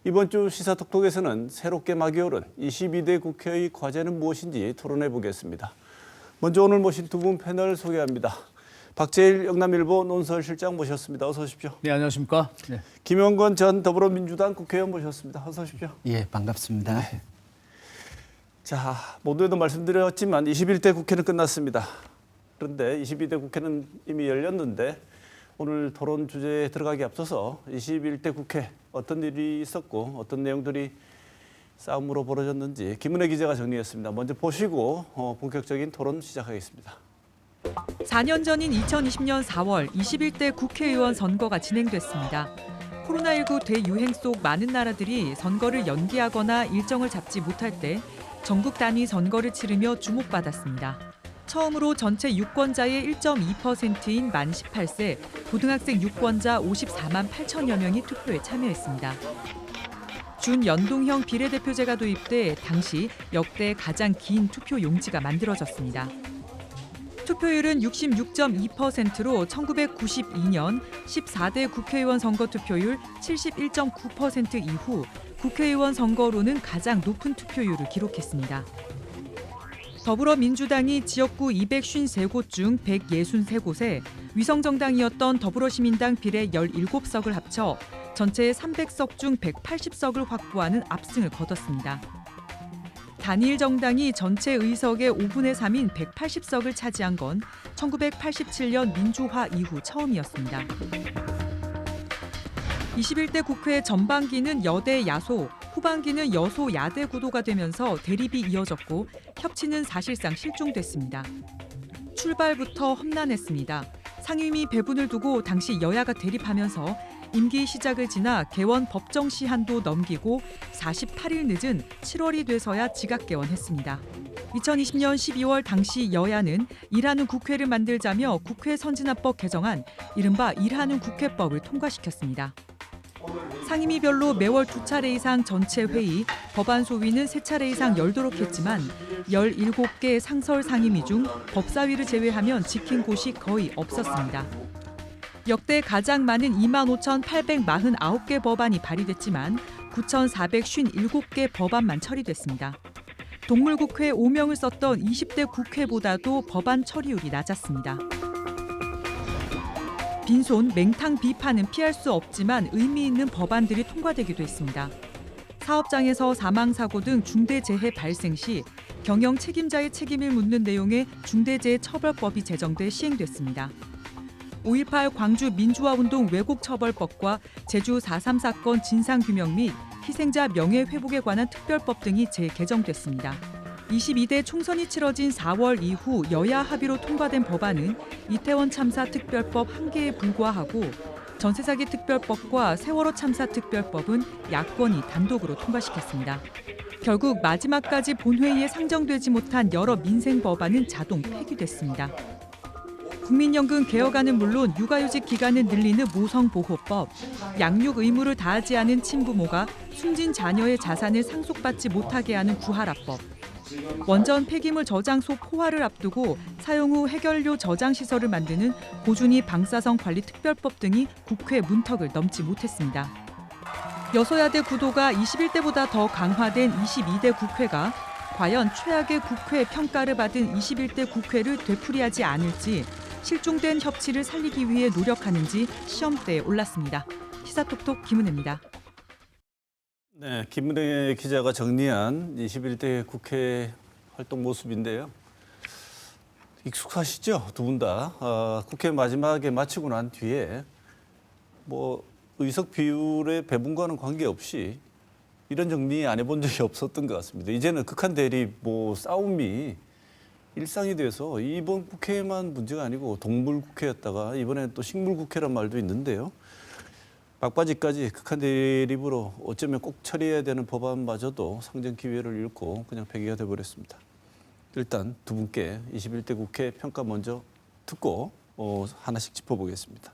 이번 주 시사톡톡에서는 새롭게 막이 오른 22대 국회의 과제는 무엇인지 토론해 보겠습니다. 먼저 오늘 모신 두 분 패널 소개합니다. 박재일 영남일보 논설실장 모셨습니다. 어서 오십시오. 네, 안녕하십니까. 네. 김영건 전 더불어민주당 국회의원 모셨습니다. 어서 오십시오. 예, 반갑습니다. 네. 자, 모두에도 말씀드렸지만 21대 국회는 끝났습니다. 그런데 22대 국회는 이미 열렸는데 오늘 토론 주제에 들어가기 앞서서 21대 국회 어떤 일이 있었고 어떤 내용들이 싸움으로 벌어졌는지 김은혜 기자가 정리했습니다. 먼저 보시고 본격적인 토론 시작하겠습니다. 4년 전인 2020년 4월 21대 국회의원 선거가 진행됐습니다. 코로나19 대유행 속 많은 나라들이 선거를 연기하거나 일정을 잡지 못할 때 전국 단위 선거를 치르며 주목받았습니다. 처음으로 전체 유권자의 1.2%인 만 18세 고등학생 유권자 54만 8천여 명이 투표에 참여했습니다. 준연동형 비례대표제가 도입돼 당시 역대 가장 긴 투표 용지가 만들어졌습니다. 투표율은 66.2%로 1992년 14대 국회의원 선거 투표율 71.9% 이후 국회의원 선거로는 가장 높은 투표율을 기록했습니다. 더불어민주당이 지역구 253곳 중 163곳에 위성정당이었던 더불어시민당 비례 17석을 합쳐 전체 300석 중 180석을 확보하는 압승을 거뒀습니다. 단일 정당이 전체 의석의 5분의 3인 180석을 차지한 건 1987년 민주화 이후 처음이었습니다. 21대 국회 전반기는 여대 야소, 후반기는 여소 야대 구도가 되면서 대립이 이어졌고 협치는 사실상 실종됐습니다. 출발부터 험난했습니다. 상임위 배분을 두고 당시 여야가 대립하면서 임기 시작을 지나 개원 법정 시한도 넘기고 48일 늦은 7월이 돼서야 지각 개원했습니다. 2020년 12월 당시 여야는 일하는 국회를 만들자며 국회 선진화법 개정안, 이른바 일하는 국회법을 통과시켰습니다. 상임위별로 매월 2차례 이상 전체 회의, 법안 소위는 3차례 이상 열도록 했지만 17개 상설 상임위 중 법사위를 제외하면 지킨 곳이 거의 없었습니다. 역대 가장 많은 25,849개 법안이 발의됐지만 9,457개 법안만 처리됐습니다. 동물국회 5명을 썼던 20대 국회보다도 법안 처리율이 낮았습니다. 빈손, 맹탕 비판은 피할 수 없지만 의미 있는 법안들이 통과되기도 했습니다. 사업장에서 사망사고 등 중대재해 발생 시 경영 책임자의 책임을 묻는 내용의 중대재해처벌법이 제정돼 시행됐습니다. 5.18 광주 민주화운동 왜곡처벌법과 제주 4.3 사건 진상규명 및 희생자 명예회복에 관한 특별법 등이 재개정됐습니다. 22대 총선이 치러진 4월 이후 여야 합의로 통과된 법안은 이태원 참사 특별법 1개에 불과하고 전세사기 특별법과 세월호 참사 특별법은 야권이 단독으로 통과시켰습니다. 결국 마지막까지 본회의에 상정되지 못한 여러 민생 법안은 자동 폐기됐습니다. 국민연금 개혁안은 물론 육아휴직 기간을 늘리는 모성보호법, 양육 의무를 다하지 않은 친부모가 숨진 자녀의 자산을 상속받지 못하게 하는 구하라법, 원전 폐기물 저장소 포화를 앞두고 사용 후 해결료 저장 시설을 만드는 고준위 방사성 관리 특별법 등이 국회 문턱을 넘지 못했습니다. 여소야대 구도가 21대보다 더 강화된 22대 국회가 과연 최악의 국회 평가를 받은 21대 국회를 되풀이하지 않을지 실종된 협치를 살리기 위해 노력하는지 시험대에 올랐습니다. 시사톡톡 김은혜입니다. 네, 김은혜 기자가 정리한 21대 국회 활동 모습인데요. 익숙하시죠? 두 분 다. 국회 마지막에 마치고 난 뒤에 의석 비율의 배분과는 관계없이 이런 정리 안 해본 적이 없었던 것 같습니다. 이제는 극한 대립, 싸움이 일상이 돼서 이번 국회만 문제가 아니고 동물 국회였다가 이번에는 또 식물 국회란 말도 있는데요. 막바지까지 극한 대립으로 어쩌면 꼭 처리해야 되는 법안마저도 상정 기회를 잃고 그냥 폐기가 돼버렸습니다. 일단 두 분께 21대 국회 평가 먼저 듣고 하나씩 짚어보겠습니다.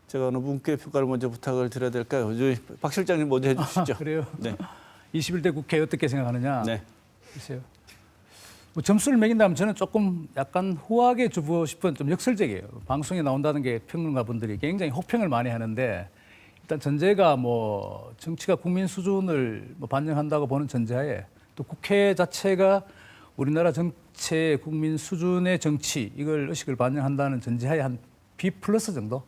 제가 어느 분께 평가를 먼저 부탁을 드려야 될까요? 박 실장님 먼저 해주시죠. 그래요? 네. 21대 국회 어떻게 생각하느냐? 네. 글쎄요. 점수를 매긴다면 저는 조금 약간 후하게 주고 싶은 좀 역설적이에요. 방송에 나온다는 게 평론가 분들이 굉장히 혹평을 많이 하는데 일단 전제가 정치가 국민 수준을 뭐 반영한다고 보는 전제하에 또 국회 자체가 우리나라 전체 국민 수준의 정치 이걸 의식을 반영한다는 전제하에 한 B+ 정도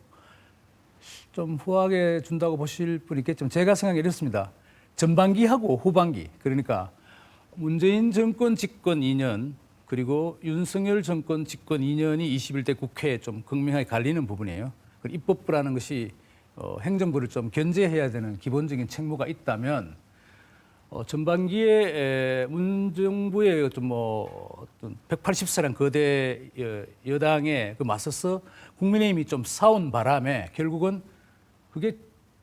좀 후하게 준다고 보실 분 있겠지만 제가 생각이 이렇습니다. 전반기하고 후반기 그러니까 문재인 정권 집권 2년 그리고 윤석열 정권 집권 2년이 21대 국회에 좀 극명하게 갈리는 부분이에요. 그리고 입법부라는 것이 행정부를 좀 견제해야 되는 기본적인 책무가 있다면 전반기에 문정부의 어떤 뭐 어떤 180세란 거대 여당에 그 맞서서 국민의힘이 좀 싸운 바람에 결국은 그게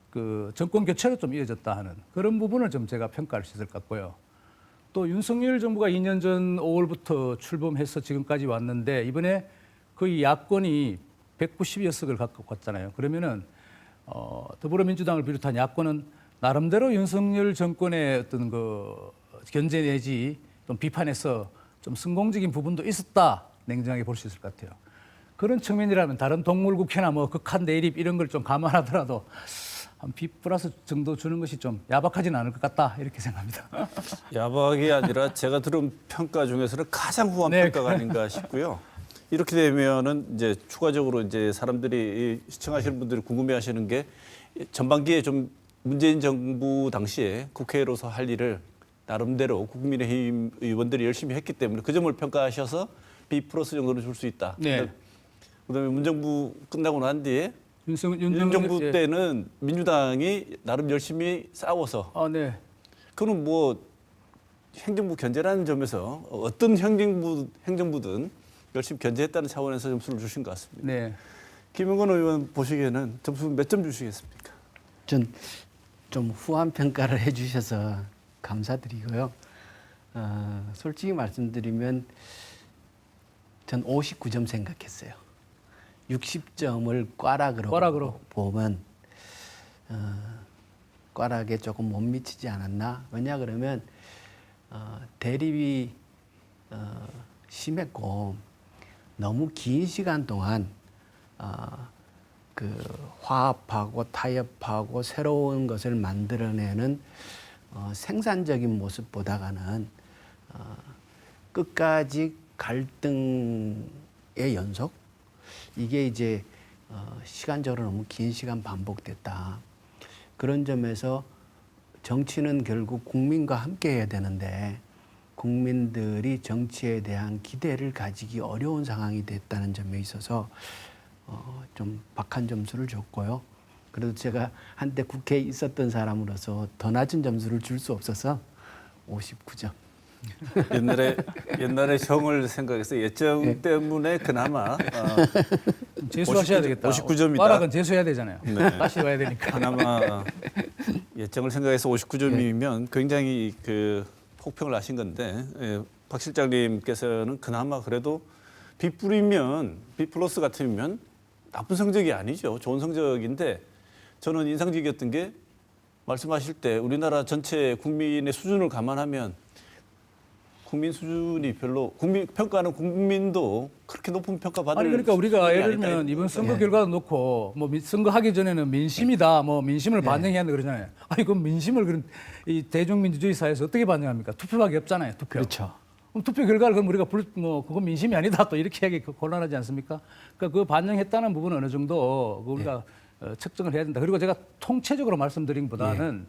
그 정권 교체로 좀 이어졌다 하는 그런 부분을 좀 제가 평가할 수 있을 것 같고요. 또 윤석열 정부가 2년 전 5월부터 출범해서 지금까지 왔는데 이번에 거의 야권이 192석을 갖고 왔잖아요. 그러면은 더불어민주당을 비롯한 야권은 나름대로 윤석열 정권의 어떤 그 견제 내지 좀 비판에서 좀 성공적인 부분도 있었다 냉정하게 볼 수 있을 것 같아요. 그런 측면이라면 다른 동물국회나 뭐 극한 대립 이런 걸 좀 감안하더라도 한 B+ 정도 주는 것이 좀 야박하지는 않을 것 같다 이렇게 생각합니다. 야박이 아니라 제가 들은 평가 중에서는 가장 후한 네. 평가가 아닌가 싶고요. 이렇게 되면은 이제 추가적으로 이제 사람들이 시청하시는 분들이 궁금해하시는 게 전반기에 좀 문재인 정부 당시에 국회로서 할 일을 나름대로 국민의힘 의원들이 열심히 했기 때문에 그 점을 평가하셔서 B+ 정도는 줄 수 있다. 네. 그다음에 문정부 끝나고 난 뒤에 윤 정부 예. 때는 민주당이 나름 열심히 싸워서 네. 그는 뭐 행정부 견제라는 점에서 어떤 행정부든 열심히 견제했다는 차원에서 점수를 주신 것 같습니다. 네. 김영건 의원 보시기에는 점수 몇 점 주시겠습니까? 전 좀 후한 평가를 해주셔서 감사드리고요. 솔직히 말씀드리면 전 59점 생각했어요. 60점을 꽈락으로 보면 꽈락에 조금 못 미치지 않았나? 왜냐 그러면 대립이 심했고 너무 긴 시간 동안 그 화합하고 타협하고 새로운 것을 만들어내는 생산적인 모습보다는 끝까지 갈등의 연속 이게 이제 시간적으로 너무 긴 시간 반복됐다. 그런 점에서 정치는 결국 국민과 함께 해야 되는데 국민들이 정치에 대한 기대를 가지기 어려운 상황이 됐다는 점에 있어서 좀 박한 점수를 줬고요. 그래도 제가 한때 국회에 있었던 사람으로서 더 낮은 점수를 줄 수 없어서 59점. 옛날에 형을 생각해서 예정 때문에 그나마 재수하셔야 되겠다. 59점이다. 꽈락은 재수해야 되잖아요. 네. 다시 와야 되니까. 그나마 예정을 생각해서 59점이면 굉장히 그 폭평을 하신 건데 박 실장님께서는 그나마 그래도 B+ 같으면 나쁜 성적이 아니죠. 좋은 성적인데 저는 인상적이었던 게 말씀하실 때 우리나라 전체 국민의 수준을 감안하면 국민 수준이 별로 평가는 국민도 그렇게 높은 평가 받을 아니 그러니까 우리가 수준이 예를 아니다. 들면 이번 선거 결과도 놓고 뭐 선거하기 전에는 민심이다 뭐 민심을 반영해야 한다 그러잖아요. 아니 그럼 민심을 그런 이 대중민주주의 사회에서 어떻게 반영합니까? 투표밖에 없잖아요. 투표. 그렇죠. 그럼 투표 결과를 그럼 우리가 그건 민심이 아니다 또 이렇게 하기 곤란하지 않습니까? 그러니까 그 반영했다는 부분은 어느 정도 우리가 측정을 해야 된다. 그리고 제가 통체적으로 말씀드린 것보다는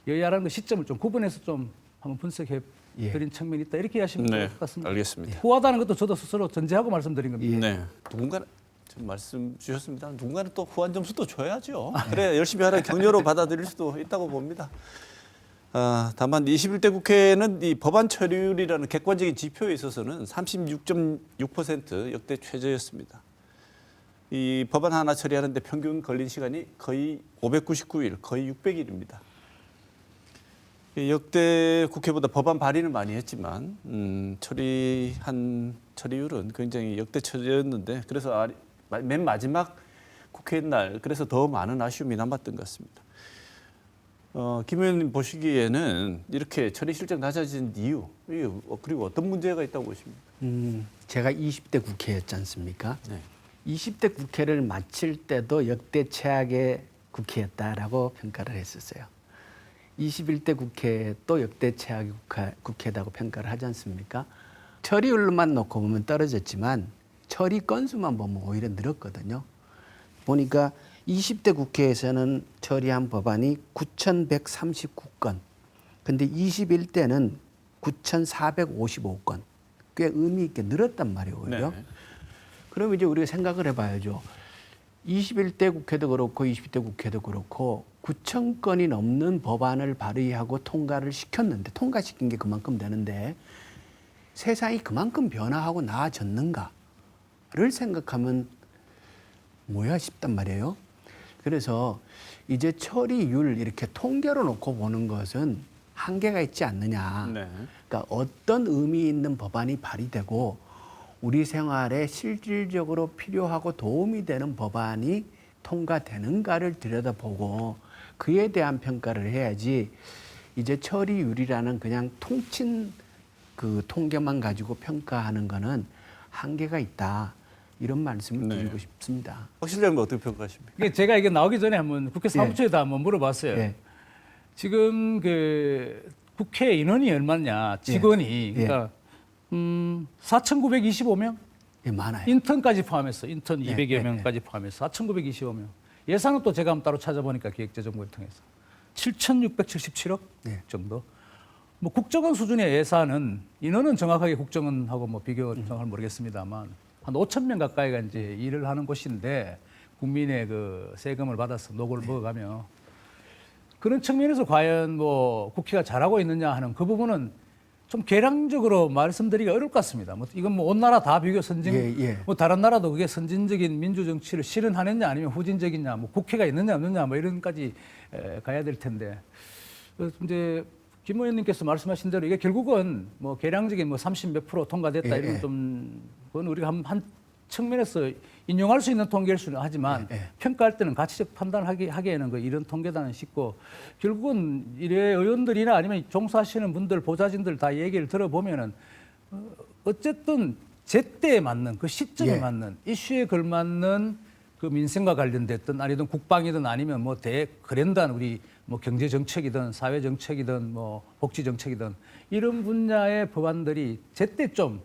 여야라는 그 시점을 좀 구분해서 좀 한번 분석해 드린 측면이 있다. 이렇게 하시면 네, 될 것 같습니다. 알겠습니다. 후하다는 것도 저도 스스로 전제하고 말씀드린 겁니다. 네. 누군가는 지금 말씀 주셨습니다. 누군가는 또 후한 점수도 줘야죠. 그래 열심히 하라 격려로 받아들일 수도 있다고 봅니다. 다만 21대 국회는 이 법안 처리율이라는 객관적인 지표에 있어서는 36.6% 역대 최저였습니다. 이 법안 하나 처리하는데 평균 걸린 시간이 거의 599일, 거의 600일입니다. 역대 국회보다 법안 발의는 많이 했지만 처리율은 굉장히 역대 최저였는데 그래서 맨 마지막 국회 날 그래서 더 많은 아쉬움이 남았던 것 같습니다. 김 의원님 보시기에는 이렇게 처리 실적 낮아진 이유 그리고 어떤 문제가 있다고 보십니까? 제가 20대 국회였지 않습니까? 네. 20대 국회를 마칠 때도 역대 최악의 국회였다라고 평가를 했었어요. 21대 국회 또 역대 최악의 국회다고 평가를 하지 않습니까? 처리율만 놓고 보면 떨어졌지만 처리 건수만 보면 오히려 늘었거든요. 보니까 20대 국회에서는 처리한 법안이 9,139건. 근데 21대는 9,455건. 꽤 의미 있게 늘었단 말이에요, 오히려. 네. 그럼 이제 우리가 생각을 해봐야죠. 21대 국회도 그렇고 20대 국회도 그렇고 9,000건이 넘는 법안을 발의하고 통과를 시켰는데 통과시킨 게 그만큼 되는데 세상이 그만큼 변화하고 나아졌는가를 생각하면 뭐야 싶단 말이에요. 그래서 이제 처리율 이렇게 통계로 놓고 보는 것은 한계가 있지 않느냐. 네. 그러니까 어떤 의미 있는 법안이 발의되고 우리 생활에 실질적으로 필요하고 도움이 되는 법안이 통과되는가를 들여다보고 그에 대한 평가를 해야지 이제 처리율이라는 그냥 통친 그 통계만 가지고 평가하는 거는 한계가 있다. 이런 말씀을 네. 드리고 싶습니다. 박 실장님 어떻게 평가하십니까? 이게 제가 이게 나오기 전에 한번 국회 사무처에다 한번 물어봤어요. 예. 지금 그 국회 인원이 얼마냐, 직원이 예. 그러니까 4,925명, 예, 많아요. 인턴까지 포함해서 인턴 예, 200여 예, 명까지 포함해서 4,925명. 예산은 또 제가 한번 따로 찾아보니까 기획재정부를 통해서 7,677억 예. 정도. 뭐 국정원 수준의 예산은 인원은 정확하게 국정원하고 뭐 비교 정확을 모르겠습니다만 한 5천 명 가까이가 이제 일을 하는 곳인데 국민의 그 세금을 받아서 녹을 먹어가며 그런 측면에서 과연 뭐 국회가 잘하고 있느냐 하는 그 부분은 좀 계량적으로 말씀드리기가 어려울 것 같습니다. 뭐 이건 뭐 온 나라 다 비교 선진, 예. 뭐 다른 나라도 그게 선진적인 민주 정치를 실현하느냐 아니면 후진적이냐, 뭐 국회가 있느냐 없느냐 뭐 이런까지 가야 될 텐데 이제 김 의원님께서 말씀하신 대로 이게 결국은 뭐 계량적인 뭐 30 몇 프로 통과됐다 예, 이런 예. 좀 그건 우리가 한 측면에서 인용할 수 있는 통계일 수는 하지만 예, 예. 평가할 때는 가치적 판단을 하기에는 그 이런 통계단은 쉽고 결국은 이래 의원들이나 아니면 종사하시는 분들 보좌진들 다 얘기를 들어보면은 어쨌든 제때에 맞는 그 시점에 예. 맞는 이슈에 걸맞는 그 민생과 관련됐든 아니든 국방이든 아니면 뭐 그랜드한 우리 뭐 경제 정책이든 사회 정책이든 뭐 복지 정책이든 이런 분야의 법안들이 제때 좀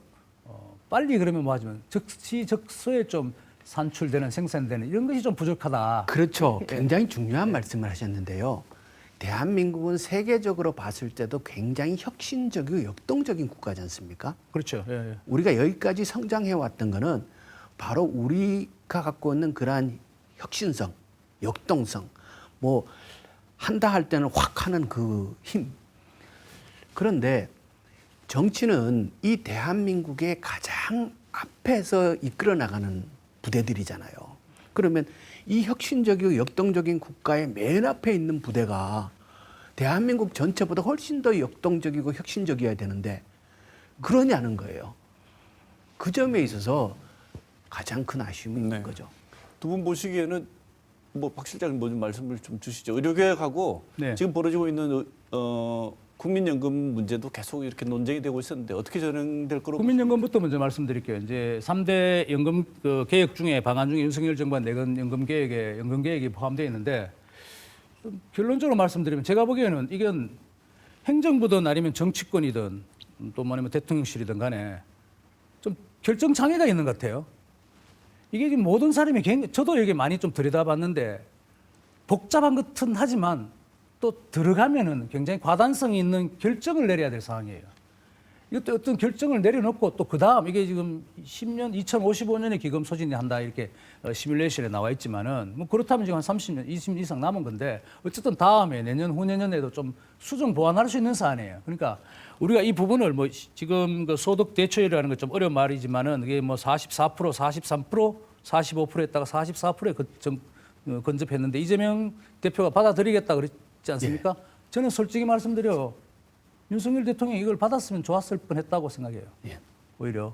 빨리 그러면 뭐하지만 적시적소에 좀 산출되는 생산되는 이런 것이 좀 부족하다. 그렇죠. 굉장히 중요한 말씀을 하셨는데요. 대한민국은 세계적으로 봤을 때도 굉장히 혁신적이고 역동적인 국가지 않습니까? 그렇죠. 예, 예. 우리가 여기까지 성장해 왔던 거는 바로 우리가 갖고 있는 그러한 혁신성, 역동성, 뭐 한다 할 때는 확 하는 그 힘. 그런데 정치는 이 대한민국의 가장 앞에서 이끌어 나가는 부대들이잖아요. 그러면 이 혁신적이고 역동적인 국가의 맨 앞에 있는 부대가 대한민국 전체보다 훨씬 더 역동적이고 혁신적이어야 되는데 그러냐는 거예요. 그 점에 있어서 가장 큰 아쉬움이 있는 네. 거죠. 두 분 보시기에는 뭐 박 실장님 뭐 좀 말씀을 좀 주시죠. 의료개혁하고 네. 지금 벌어지고 있는 국민연금 문제도 계속 이렇게 논쟁이 되고 있었는데 어떻게 진행될 거로 국민연금부터 먼저 말씀드릴게요. 이제 3대 연금 그 개혁 중에 방안 중에 윤석열 정부가 내건 연금 계획이 포함되어 있는데 결론적으로 말씀드리면 제가 보기에는 이건 행정부든 아니면 정치권이든 또 아니면 대통령실이든 간에 좀 결정 장애가 있는 것 같아요. 이게 지금 모든 사람이 저도 여기 많이 좀 들여다봤는데 복잡한 것은 하지만 또 들어가면은 굉장히 과단성이 있는 결정을 내려야 될 상황이에요. 이것도 어떤 결정을 내려놓고 또 그 다음 이게 지금 10년, 2055년에 기금 소진이 한다 이렇게 시뮬레이션에 나와 있지만은 뭐 그렇다면 지금 한 30년, 20년 이상 남은 건데 어쨌든 다음에 내년, 후내년에도 좀 수정 보완할 수 있는 사안이에요. 그러니까 우리가 이 부분을 뭐 지금 그 소득 대처율이라는 건 좀 어려운 말이지만은 이게 뭐 44%, 43%, 45%에다가 44%에 근접했는데 이재명 대표가 받아들이겠다 그랬지 않습니까? 저는 솔직히 말씀드려 윤석열 대통령이 이걸 받았으면 좋았을 뻔했다고 생각해요. 예. 오히려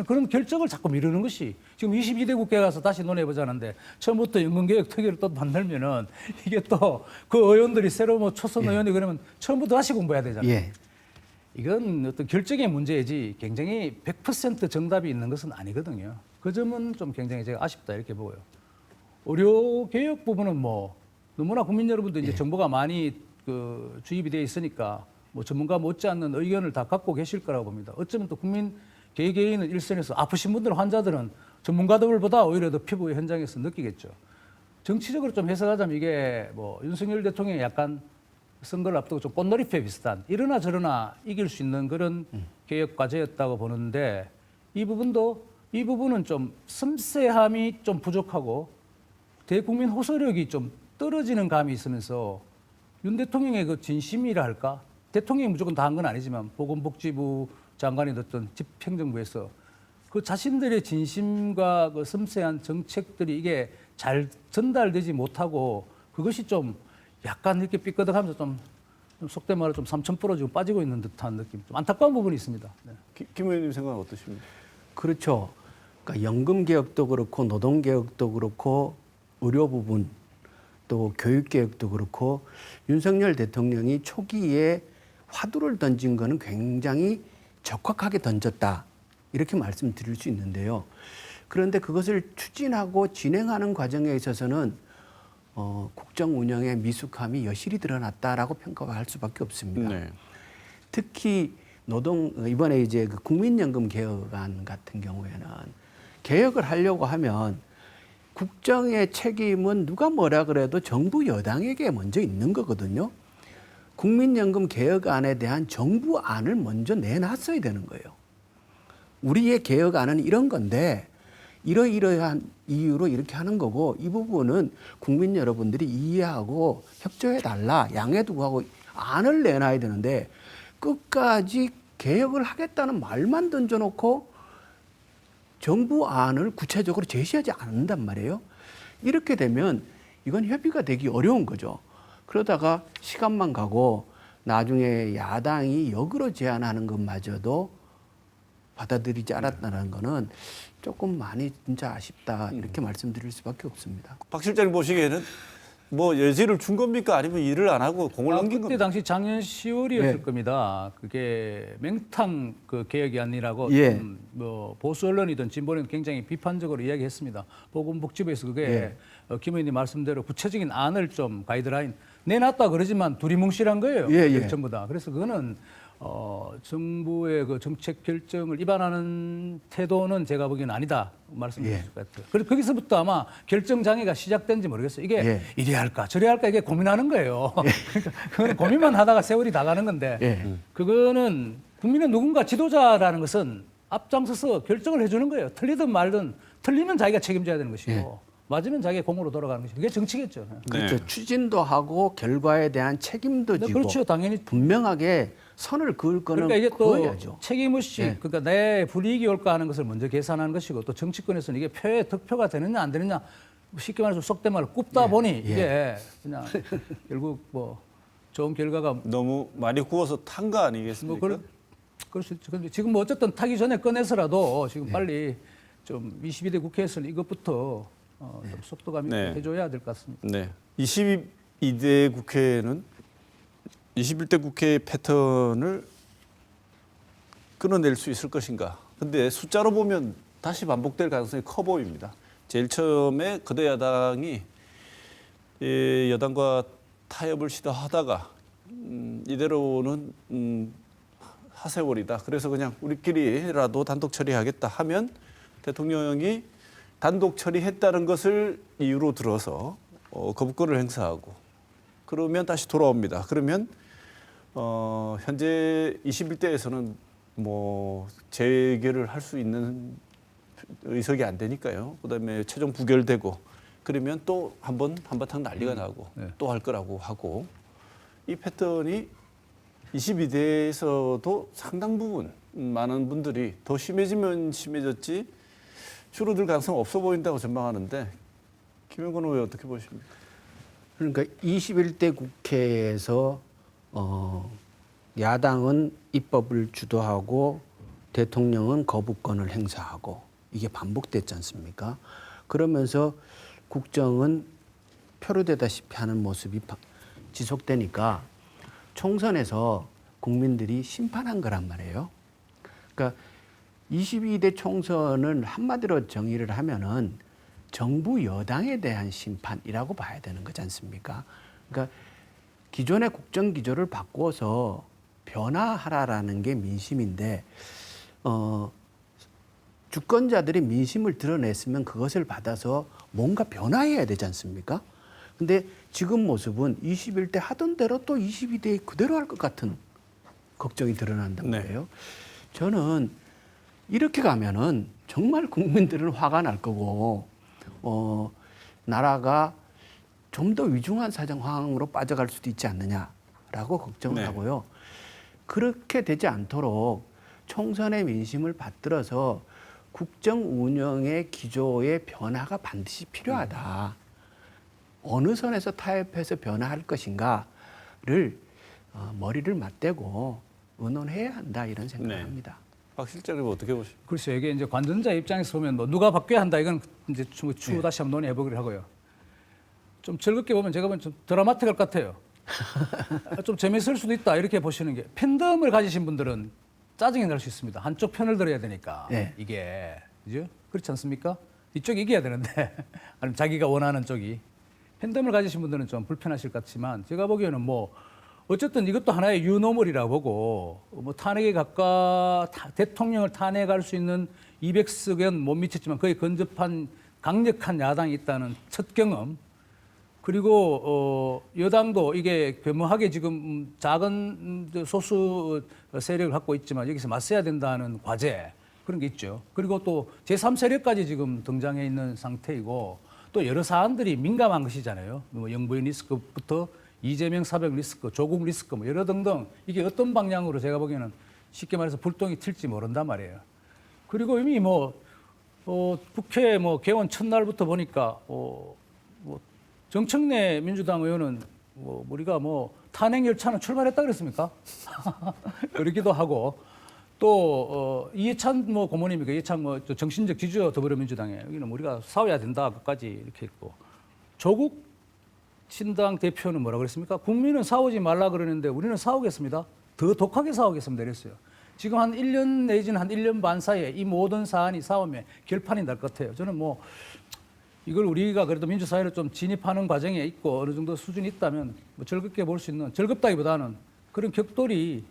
그런 결정을 자꾸 미루는 것이 지금 22대 국회에 가서 다시 논해보자는데 처음부터 연금개혁 특위를 또 만들면은 이게 또 그 의원들이 새로 뭐 초선 의원이 그러면 처음부터 다시 공부해야 되잖아요. 예. 이건 어떤 결정의 문제이지 굉장히 100% 정답이 있는 것은 아니거든요. 그 점은 좀 굉장히 제가 아쉽다 이렇게 보고요. 의료 개혁 부분은 뭐 너무나 국민 여러분도 이제 정보가 많이 주입이 돼 있으니까 뭐 전문가 못지않는 의견을 다 갖고 계실 거라고 봅니다. 어쩌면 또 국민 개개인은 일선에서 아프신 분들 환자들은 전문가들보다 오히려 더 피부 현장에서 느끼겠죠. 정치적으로 좀 해석하자면 이게 뭐 윤석열 대통령이 약간 선거를 앞두고 좀 꽃놀이패 비슷한 이러나 저러나 이길 수 있는 그런 개혁 과제였다고 보는데 이 부분은 좀 섬세함이 좀 부족하고 대국민 호소력이 좀 떨어지는 감이 있으면서 윤 대통령의 그 진심이라 할까? 대통령이 무조건 다 한 건 아니지만 보건복지부 장관이 됐던 집행정부에서 그 자신들의 진심과 그 섬세한 정책들이 이게 잘 전달되지 못하고 그것이 좀 약간 이렇게 삐끗하면서 좀 속된 말로 좀 삼천 부러지고 빠지고 있는 듯한 느낌, 좀 안타까운 부분이 있습니다. 네. 김 의원님 생각은 어떠십니까? 그렇죠. 그러니까 연금 개혁도 그렇고 노동 개혁도 그렇고 의료 부분 또 교육 개혁도 그렇고 윤석열 대통령이 초기에 화두를 던진 거는 굉장히 적확하게 던졌다. 이렇게 말씀드릴 수 있는데요. 그런데 그것을 추진하고 진행하는 과정에 있어서는 국정 운영의 미숙함이 여실히 드러났다라고 평가할 수밖에 없습니다. 네. 특히 이번에 이제 그 국민연금 개혁안 같은 경우에는 개혁을 하려고 하면 국정의 책임은 누가 뭐라 그래도 정부 여당에게 먼저 있는 거거든요. 국민연금 개혁안에 대한 정부안을 먼저 내놨어야 되는 거예요. 우리의 개혁안은 이런 건데 이러이러한 이유로 이렇게 하는 거고 이 부분은 국민 여러분들이 이해하고 협조해달라 양해두고 하고 안을 내놔야 되는데 끝까지 개혁을 하겠다는 말만 던져놓고 정부 안을 구체적으로 제시하지 않는단 말이에요. 이렇게 되면 이건 협의가 되기 어려운 거죠. 그러다가 시간만 가고 나중에 야당이 역으로 제안하는 것마저도 받아들이지 않았다는 거는 조금 많이 진짜 아쉽다 이렇게 말씀드릴 수밖에 없습니다. 박 실장님 보시기에는 뭐 여지를 준 겁니까? 아니면 일을 안 하고 공을 넘긴 그때 겁니까? 당시 작년 10월이었을 네. 겁니다. 그게 맹탕 그 개혁이 아니라고 예. 뭐 보수 언론이든 진보는 굉장히 비판적으로 이야기했습니다. 보건복지부에서 그게 예. 김 의원님 말씀대로 구체적인 안을 좀 가이드라인 내놨다 그러지만 두리뭉실한 거예요. 예, 예. 전부 다. 그래서 그거는 정부의 그 정책 결정을 위반하는 태도는 제가 보기에는 아니다 말씀드릴 예. 수 같아요. 그래서 거기서부터 아마 결정 장애가 시작된지 모르겠어요. 이게 예. 이래야 할까 저래야 할까 이게 고민하는 거예요. 그러니까 그거는 고민만 하다가 세월이 다 가는 건데 예. 그거는 국민의 누군가 지도자라는 것은 앞장서서 결정을 해주는 거예요. 틀리든 말든 틀리면 자기가 책임져야 되는 것이고 예. 맞으면 자기의 공으로 돌아가는 것이고 그게 정치겠죠. 그렇죠. 네. 추진도 하고 결과에 대한 책임도 네, 지고 그렇죠. 당연히 분명하게 선을 그을 거는 그러니까 이게 또 그어야죠. 책임의식, 네. 그러니까 내 불이익이 올까 하는 것을 먼저 계산하는 것이고 또 정치권에서는 이게 표에 득표가 되느냐 안 되느냐 쉽게 말해서 속된 말로 굽다 보니 이게 그냥 결국 뭐 좋은 결과가 너무 많이 구워서 탄 거 아니겠습니까? 뭐 그럴 수 있죠. 근데 지금 뭐 어쨌든 타기 전에 꺼내서라도 지금 빨리 좀 22대 국회에서는 이것부터 좀 속도감 있게 네. 해줘야 될 것 같습니다. 네. 22대 국회는 21대 국회의 패턴을 끊어낼 수 있을 것인가. 근데 숫자로 보면 다시 반복될 가능성이 커 보입니다. 제일 처음에 거대 야당이 여당과 타협을 시도하다가 이대로는 하세월이다. 그래서 그냥 우리끼리라도 단독 처리하겠다 하면 대통령이 단독 처리했다는 것을 이유로 들어서 거부권을 행사하고 그러면 다시 돌아옵니다. 그러면 현재 21대에서는 뭐 재결을 할 수 있는 의석이 안 되니까요. 그다음에 최종 부결되고 그러면 또 한바탕 난리가 나고 네. 또 할 거라고 하고 이 패턴이 22대에서도 상당 부분 많은 분들이 더 심해지면 심해졌지 줄어들 가능성 없어 보인다고 전망하는데 김영건 의원 어떻게 보십니까? 그러니까 21대 국회에서 야당은 입법을 주도하고 대통령은 거부권을 행사하고 이게 반복됐지 않습니까? 그러면서 국정은 표류되다시피 하는 모습이 지속되니까 총선에서 국민들이 심판한 거란 말이에요. 그러니까 22대 총선은 한마디로 정의를 하면은 정부 여당에 대한 심판이라고 봐야 되는 거지 않습니까? 그러니까 기존의 국정 기조를 바꿔서 변화하라라는 게 민심인데 주권자들이 민심을 드러냈으면 그것을 받아서 뭔가 변화해야 되지 않습니까? 근데 지금 모습은 21대 하던 대로 또 22대 그대로 할 것 같은 걱정이 드러난단 네. 말이에요. 저는 이렇게 가면은 정말 국민들은 화가 날 거고 나라가 좀 더 위중한 상황으로 빠져갈 수도 있지 않느냐라고 걱정을 네. 하고요. 그렇게 되지 않도록 총선의 민심을 받들어서 국정 운영의 기조의 변화가 반드시 필요하다. 어느 선에서 타협해서 변화할 것인가를 머리를 맞대고 의논해야 한다 이런 생각을 네. 합니다. 박 실장님 어떻게 보십니까? 글쎄요, 이게 이제 관전자 입장에서 보면 뭐 누가 바뀌어야 한다 이건 이제 추후 다시 한번 논의해 보기로 하고요. 좀 즐겁게 보면 제가 보면 좀 드라마틱할 것 같아요. 좀 재미있을 수도 있다 이렇게 보시는 게 팬덤을 가지신 분들은 짜증이 날 수 있습니다. 한쪽 편을 들어야 되니까 네. 이게 그죠? 그렇지 않습니까? 이쪽이 이겨야 되는데 아니면 자기가 원하는 쪽이 팬덤을 가지신 분들은 좀 불편하실 것 같지만 제가 보기에는 뭐 어쨌든 이것도 하나의 유노멀이라고 보고 뭐 탄핵에 대통령을 탄핵할 수 있는 200석은 못 미쳤지만 거의 근접한 강력한 야당이 있다는 첫 경험. 그리고 여당도 이게 교묘하게 지금 작은 소수 세력을 갖고 있지만 여기서 맞서야 된다는 과제 그런 게 있죠. 그리고 또 제3세력까지 지금 등장해 있는 상태이고 또 여러 사안들이 민감한 것이잖아요. 뭐 영부인 리스크부터 이재명 사백 리스크, 조국 리스크 뭐 여러 등등 이게 어떤 방향으로 제가 보기에는 쉽게 말해서 불똥이 튈지 모른단 말이에요. 그리고 이미 국회 개원 첫날부터 보니까 뭐 정청래 민주당 의원은 우리가 탄핵 열차는 출발했다 그랬습니까? 그러기도 하고 또 이해찬 고모님이니까 이해찬 정신적 지주여 더불어민주당에 여기는 우리가 싸워야 된다 끝까지 이렇게 했고 조국 신당 대표는 뭐라 그랬습니까? 국민은 싸우지 말라 그러는데 우리는 싸우겠습니다. 더 독하게 싸우겠습니다. 이랬어요. 지금 한 1년 내지는 한 1년 반 사이에 이 모든 사안이 싸우면 결판이 날 것 같아요. 저는 이걸 우리가 그래도 민주사회를 좀 진입하는 과정에 있고 어느 정도 수준이 있다면 즐겁게 볼 수 있는 즐겁다기보다는 그런 격돌이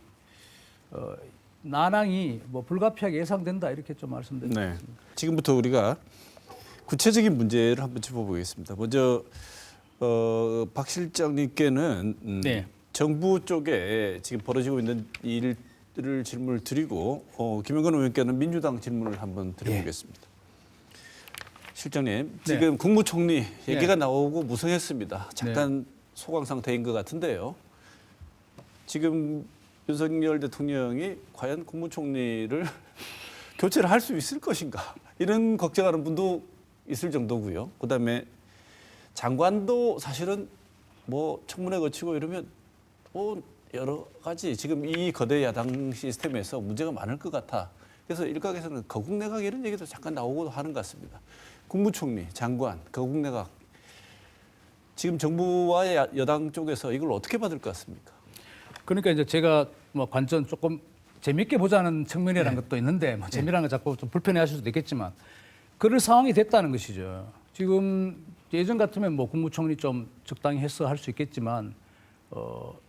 난항이 불가피하게 예상된다 이렇게 좀 말씀드리겠습니다. 네. 지금부터 우리가 구체적인 문제를 한번 짚어보겠습니다. 먼저 박 실장님께는 네. 정부 쪽에 지금 벌어지고 있는 일을 질문을 드리고 김영건 의원께는 민주당 질문을 한번 드려보겠습니다. 실장님, 지금 국무총리 얘기가 나오고 무성했습니다. 잠깐 소강 상태인 것 같은데요. 지금 윤석열 대통령이 과연 국무총리를 교체를 할 수 있을 것인가 이런 걱정하는 분도 있을 정도고요. 그다음에 장관도 사실은 청문회 거치고 이러면 여러 가지 지금 이 거대 야당 시스템에서 문제가 많을 것 같아. 그래서 일각에서는 거국내각 이런 얘기도 잠깐 나오고 하는 것 같습니다. 국무총리, 장관, 거국내각 지금 정부와 여당 쪽에서 이걸 어떻게 받을 것 같습니까? 그러니까 이제 제가 관전 조금 재밌게 보자는 측면이라는 것도 있는데 재미라는 거 자꾸 좀 불편해하실 수도 있겠지만 그럴 상황이 됐다는 것이죠. 지금 예전 같으면 국무총리 좀 적당히 해서 할 수 있겠지만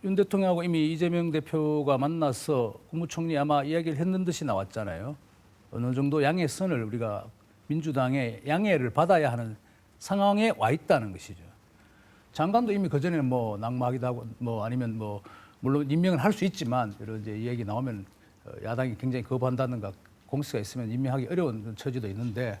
윤 대통령하고 이미 이재명 대표가 만나서 국무총리 아마 이야기를 했는 듯이 나왔잖아요. 어느 정도 양해 선을 우리가 민주당의 양해를 받아야 하는 상황에 와 있다는 것이죠. 장관도 이미 그전에는 낙마하기도 하고 아니면 물론 임명을 할 수 있지만 이런 이제 이야기 나오면 야당이 굉장히 거부한다든가 공수가 있으면 임명하기 어려운 처지도 있는데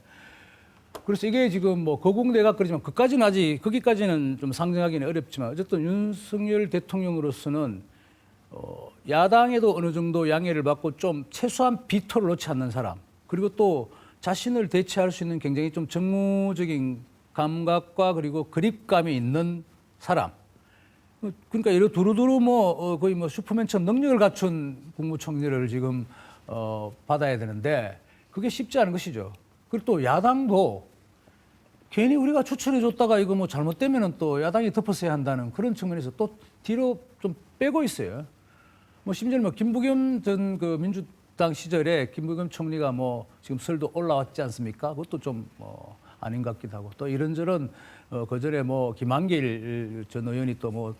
그래서 이게 지금 거국내각 그러지만 거기까지는 좀 상정하기는 어렵지만 어쨌든 윤석열 대통령으로서는 야당에도 어느 정도 양해를 받고 좀 최소한 비토를 놓지 않는 사람 그리고 또 자신을 대체할 수 있는 굉장히 좀 정무적인 감각과 그리고 그립감이 있는 사람. 그러니까 이런 두루두루 거의 슈퍼맨처럼 능력을 갖춘 국무총리를 지금 받아야 되는데 그게 쉽지 않은 것이죠. 그리고 또 야당도 괜히 우리가 추천해줬다가 이거 잘못되면은 또 야당이 덮어서야 한다는 그런 측면에서 또 뒤로 좀 빼고 있어요. 심지어 김부겸 전 그 민주당 시절에 김부겸 총리가 지금 설도 올라왔지 않습니까? 그것도 좀 아닌 것 같기도 하고 또 이런저런 그전에 김한길 전 의원이 또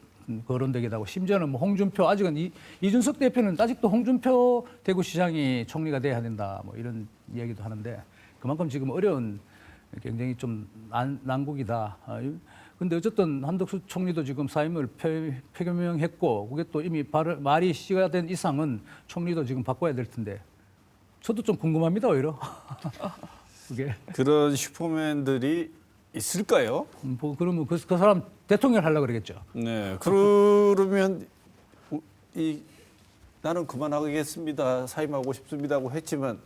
거론되기도 하고 심지어는 뭐 홍준표 아직은 이준석 대표는 아직도 홍준표 대구시장이 총리가 돼야 된다 뭐 이런 이야기도 하는데 그만큼 지금 어려운 굉장히 좀 난국이다. 근데 어쨌든 한덕수 총리도 지금 사임을 표명했고 그게 또 이미 말이 시가 된 이상은 총리도 지금 바꿔야 될 텐데 저도 좀 궁금합니다 오히려. 그게 그런 슈퍼맨들이 있을까요? 뭐 그러면 그 사람 대통령 하려고 그러겠죠. 네. 그러면 나는 그만하겠습니다. 사임하고 싶습니다고 했지만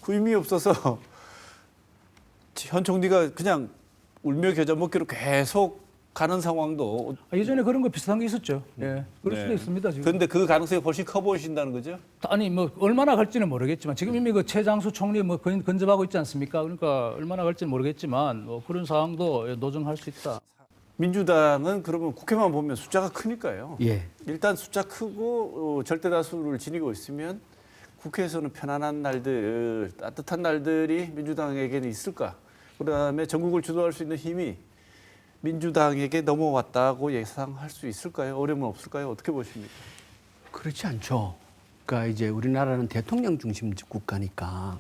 그 의미 없어서 현 총리가 그냥 울며 겨자 먹기로 계속 가는 상황도 예전에 그런 거 비슷한 게 있었죠. 예, 그럴 수도 네. 있습니다. 지금. 그런데 그 가능성이 훨씬 커 보이신다는 거죠? 아니 뭐 얼마나 갈지는 모르겠지만 지금 이미 그 최장수 총리 뭐 근접하고 있지 않습니까? 그러니까 얼마나 갈지는 모르겠지만 뭐 그런 상황도 노정할 수 있다. 민주당은 그러면 국회만 보면 숫자가 크니까요. 예. 일단 숫자 크고 절대 다수를 지니고 있으면 국회에서는 편안한 날들, 따뜻한 날들이 민주당에게는 있을까? 그다음에 전국을 주도할 수 있는 힘이 민주당에게 넘어왔다고 예상할 수 있을까요? 어려움은 없을까요? 어떻게 보십니까? 그렇지 않죠. 그러니까 이제 우리나라는 대통령 중심 국가니까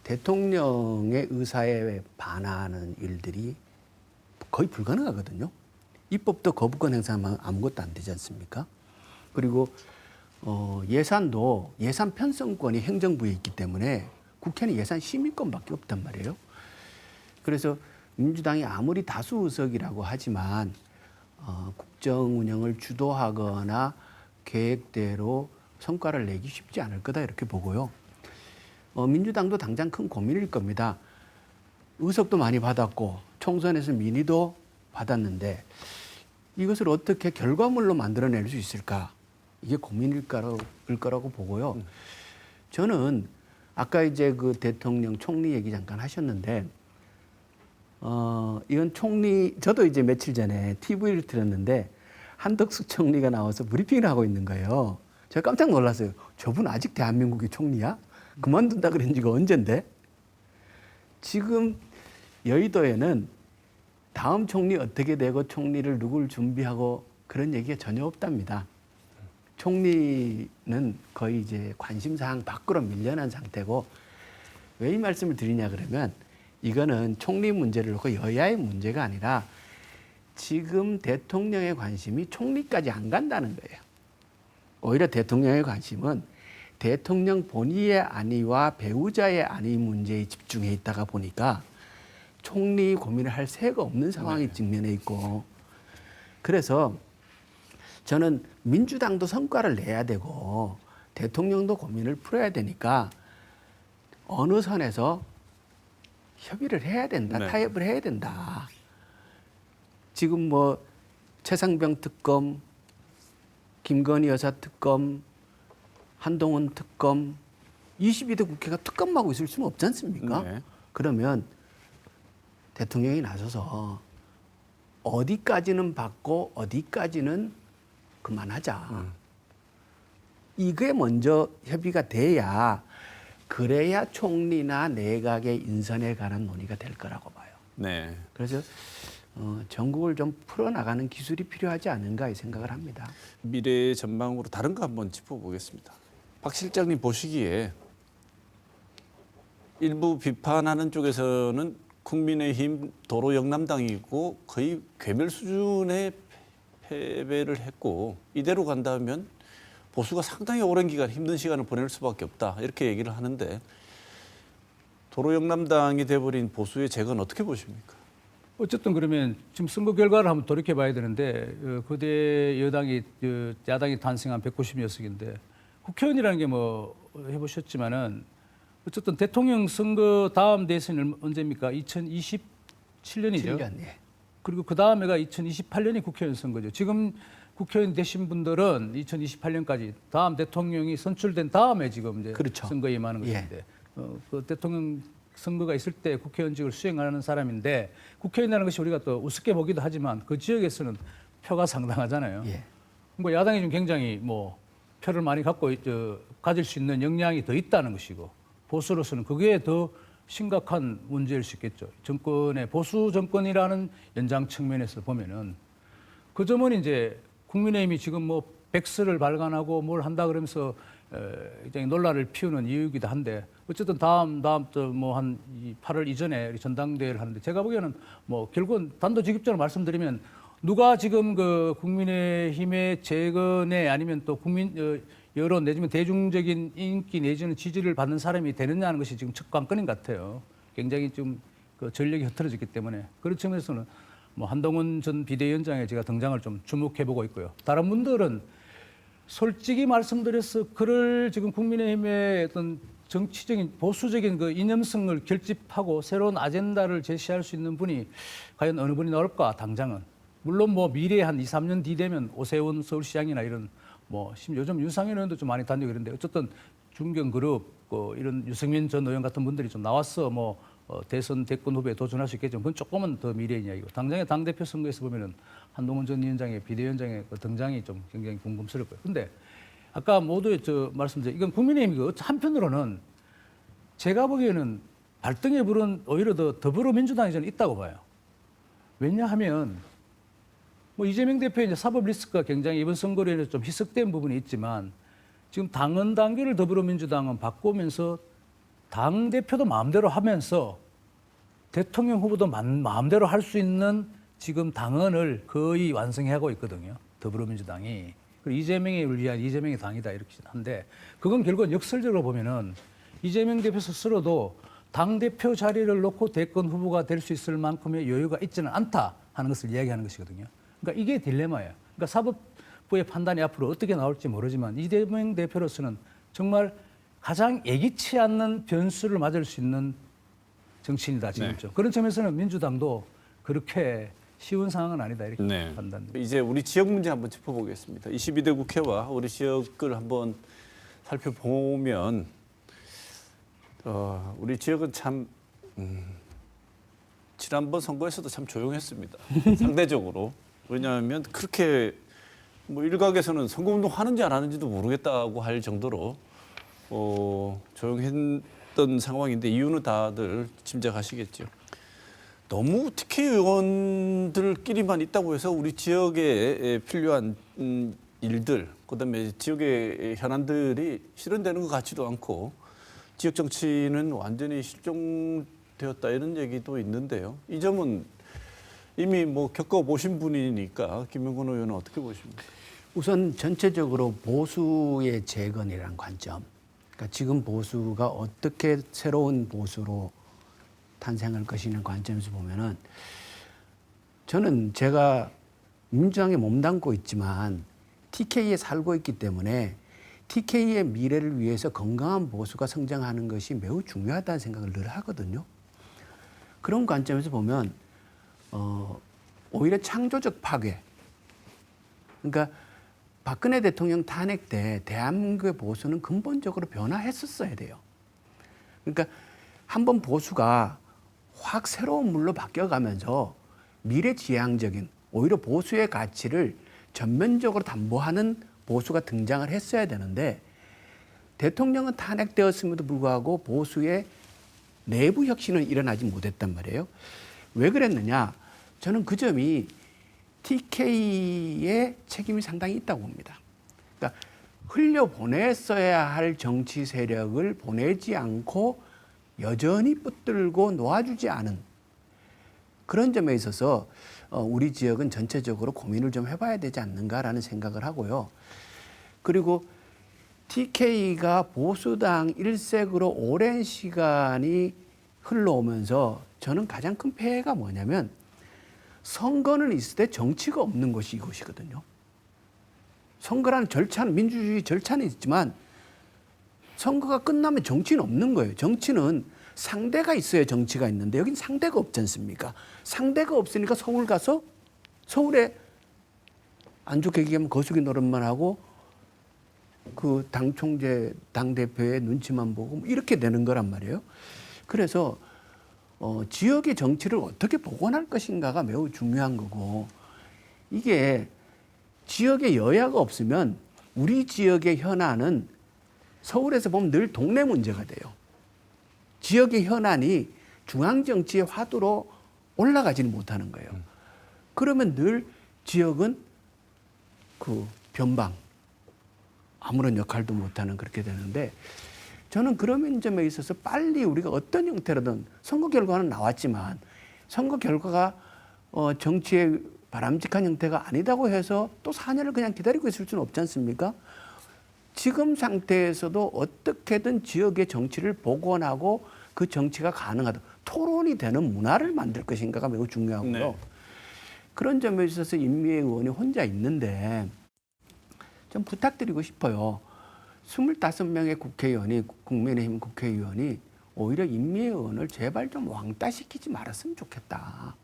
대통령의 의사에 반하는 일들이 거의 불가능하거든요. 입법도 거부권 행사하면 아무것도 안 되지 않습니까? 그리고 예산도 예산 편성권이 행정부에 있기 때문에 국회는 예산 심의권밖에 없단 말이에요. 그래서 민주당이 아무리 다수 의석이라고 하지만 국정 운영을 주도하거나 계획대로 성과를 내기 쉽지 않을 거다 이렇게 보고요. 민주당도 당장 큰 고민일 겁니다. 의석도 많이 받았고 총선에서 민의도 받았는데 이것을 어떻게 결과물로 만들어낼 수 있을까? 이게 고민일 거라고 보고요. 저는 아까 이제 그 대통령 총리 얘기 잠깐 하셨는데 이건 총리 저도 이제 며칠 전에 TV를 들었는데 한덕수 총리가 나와서 브리핑을 하고 있는 거예요. 제가 깜짝 놀랐어요. 저분 아직 대한민국의 총리야? 그만둔다 그런 지가 언젠데? 지금 여의도에는 다음 총리 어떻게 되고 총리를 누굴 준비하고 그런 얘기가 전혀 없답니다. 총리는 거의 이제 관심사항 밖으로 밀려난 상태고 왜 이 말씀을 드리냐 그러면 이거는 총리 문제를 놓고 여야의 문제가 아니라 지금 대통령의 관심이 총리까지 안 간다는 거예요. 오히려 대통령의 관심은 대통령 본인의 안위와 배우자의 안위 문제에 집중해 있다가 보니까 총리 고민을 할 새가 없는 상황이 직면해 있고 그래서 저는 민주당도 성과를 내야 되고 대통령도 고민을 풀어야 되니까 어느 선에서 협의를 해야 된다, 네. 타협을 해야 된다. 지금 뭐 최상병 특검, 김건희 여사 특검, 한동훈 특검, 22대 국회가 특검만 하고 있을 수는 없지 않습니까? 네. 그러면 대통령이 나서서 어디까지는 받고 어디까지는 그만하자. 이게 먼저 협의가 돼야 그래야 총리나 내각의 인선에 관한 논의가 될 거라고 봐요. 네. 그래서 전국을 좀 풀어나가는 기술이 필요하지 않은가 이 생각을 합니다. 미래의 전망으로 다른 거 한번 짚어보겠습니다. 박 실장님 보시기에 일부 비판하는 쪽에서는 국민의힘 도로 영남당이고 거의 괴멸 수준의 패배를 했고 이대로 간다면 보수가 상당히 오랜 기간 힘든 시간을 보낼 수밖에 없다 이렇게 얘기를 하는데 도로 영남당이 돼버린 보수의 재건 어떻게 보십니까? 어쨌든 그러면 지금 선거 결과를 한번 돌이켜 봐야 되는데 거대 여당이 야당이 탄생한 190여석인데 국회의원이라는 게 뭐 해보셨지만은 어쨌든 대통령 선거 다음 대선이 언제입니까? 2027년이죠. 7년, 예. 그리고 그 다음에가 2028년이 국회의원 선거죠. 지금 국회의원 되신 분들은 2028년까지 다음 대통령이 선출된 다음에 지금 이제 그렇죠. 선거에 임하는 예. 것인데 그 대통령 선거가 있을 때 국회의원직을 수행하는 사람인데 국회의원이라는 것이 우리가 또 우습게 보기도 하지만 그 지역에서는 표가 상당하잖아요. 예. 뭐 야당이 좀 굉장히 뭐 표를 많이 갖고 가질 수 있는 역량이 더 있다는 것이고 보수로서는 그게 더 심각한 문제일 수 있겠죠. 정권의 보수 정권이라는 연장 측면에서 보면은 그 점은 이제 국민의힘이 지금 뭐 백서를 발간하고 뭘 한다 그러면서 굉장히 논란을 피우는 이유이기도 한데 어쨌든 다음 뭐한 8월 이전에 전당대회를 하는데 제가 보기에는 뭐 결국은 단도직입적으로 말씀드리면 누가 지금 그 국민의힘의 재건에 아니면 또 국민 여론 내지는 대중적인 인기 내지는 지지를 받는 사람이 되느냐는 것이 지금 첫 관건인 것 같아요. 굉장히 좀 그 전력이 흐트러졌기 때문에 그런 측면에서는 뭐 한동훈 전 비대위원장의 제가 등장을 좀 주목해 보고 있고요. 다른 분들은 솔직히 말씀드려서 그를 지금 국민의힘의 어떤 정치적인 보수적인 그 이념성을 결집하고 새로운 아젠다를 제시할 수 있는 분이 과연 어느 분이 나올까 당장은. 물론 뭐 미래에 한 2, 3년 뒤 되면 오세훈 서울시장이나 이런 뭐 요즘 윤상현 의원도 좀 많이 다니고 이런데 어쨌든 중견그룹 이런 유승민 전 의원 같은 분들이 좀 나와서 뭐 대선 대권 후보에 도전할 수 있겠지만 그건 조금은 더 미래의 이야기고 당장의 당대표 선거에서 보면은 한동훈 전 위원장의 비대위원장의 그 등장이 좀 굉장히 궁금스럽고요. 근데 아까 모두 말씀드린 이건 국민의힘이 한편으로는 제가 보기에는 발등에 불은 오히려 더 더불어민주당이 저는 있다고 봐요. 왜냐하면 뭐 이재명 대표의 이제 사법 리스크가 굉장히 이번 선거로 인해서 좀 희석된 부분이 있지만 지금 당헌 당규를 더불어민주당은 바꾸면서 당 대표도 마음대로 하면서 대통령 후보도 마음대로 할 수 있는 지금 당헌을 거의 완성하고 있거든요. 더불어민주당이. 그리고 이재명을 위한 이재명의 당이다 이렇게 한데 그건 결국은 역설적으로 보면은 이재명 대표 스스로도 당 대표 자리를 놓고 대권 후보가 될 수 있을 만큼의 여유가 있지는 않다 하는 것을 이야기하는 것이거든요. 그러니까 이게 딜레마예요. 그러니까 사법부의 판단이 앞으로 어떻게 나올지 모르지만 이재명 대표로서는 정말 가장 예기치 않는 변수를 맞을 수 있는 정치인이다 지금쯤. 네. 그런 점에서는 민주당도 그렇게 쉬운 상황은 아니다 이렇게 네. 판단됩니다. 이제 우리 지역 문제 한번 짚어보겠습니다. 22대 국회와 우리 지역을 한번 살펴보면 우리 지역은 참 지난번 선거에서도 참 조용했습니다. 상대적으로. 왜냐하면 그렇게 뭐 일각에서는 선거운동 하는지 안 하는지도 모르겠다고 할 정도로 조용했던 상황인데 이유는 다들 짐작하시겠죠. 너무 TK 의원들끼리만 있다고 해서 우리 지역에 필요한 일들, 그다음에 지역의 현안들이 실현되는 것 같지도 않고 지역 정치는 완전히 실종되었다 이런 얘기도 있는데요. 이 점은 이미 뭐 겪어보신 분이니까 김영건 의원은 어떻게 보십니까? 우선 전체적으로 보수의 재건이라는 관점, 그러니까 지금 보수가 어떻게 새로운 보수로 탄생할 것이라는 관점에서 보면은 저는 제가 민주당에 몸담고 있지만 TK에 살고 있기 때문에 TK의 미래를 위해서 건강한 보수가 성장하는 것이 매우 중요하다는 생각을 늘 하거든요. 그런 관점에서 보면 오히려 창조적 파괴, 그러니까 박근혜 대통령 탄핵 때 대한민국의 보수는 근본적으로 변화했었어야 돼요. 그러니까 한번 보수가 확 새로운 물로 바뀌어가면서 미래지향적인 오히려 보수의 가치를 전면적으로 담보하는 보수가 등장을 했어야 되는데 대통령은 탄핵되었음에도 불구하고 보수의 내부 혁신은 일어나지 못했단 말이에요. 왜 그랬느냐? 저는 그 점이 TK의 책임이 상당히 있다고 봅니다. 그러니까 흘려보냈어야 할 정치 세력을 보내지 않고 여전히 붙들고 놓아주지 않은 그런 점에 있어서 우리 지역은 전체적으로 고민을 좀 해봐야 되지 않는가라는 생각을 하고요. 그리고 TK가 보수당 일색으로 오랜 시간이 흘러오면서 저는 가장 큰 폐해가 뭐냐면 선거는 있을 때 정치가 없는 것이 이것이거든요. 선거라는 절차는 민주주의 절차는 있지만 선거가 끝나면 정치는 없는 거예요. 정치는 상대가 있어야 정치가 있는데 여긴 상대가 없지 않습니까? 상대가 없으니까 서울 가서 서울에 안 좋게 얘기하면 거수기 노릇만 하고 그 당 총재, 당 대표의 눈치만 보고 이렇게 되는 거란 말이에요. 그래서 지역의 정치를 어떻게 복원할 것인가가 매우 중요한 거고 이게 지역에 여야가 없으면 우리 지역의 현안은 서울에서 보면 늘 동네 문제가 돼요. 지역의 현안이 중앙정치의 화두로 올라가지는 못하는 거예요. 그러면 늘 지역은 그 변방 아무런 역할도 못하는 그렇게 되는데 저는 그런 점에 있어서 빨리 우리가 어떤 형태로든 선거 결과는 나왔지만 선거 결과가 정치의 바람직한 형태가 아니다고 해서 또 4년을 그냥 기다리고 있을 수는 없지 않습니까? 지금 상태에서도 어떻게든 지역의 정치를 복원하고 그 정치가 가능하다. 토론이 되는 문화를 만들 것인가가 매우 중요하고요. 네. 그런 점에 있어서 임미애 의원이 혼자 있는데 좀 부탁드리고 싶어요. 25명의 국회의원이 국민의힘 국회의원이 오히려 임미애 의원을 제발 좀 왕따시키지 말았으면 좋겠다.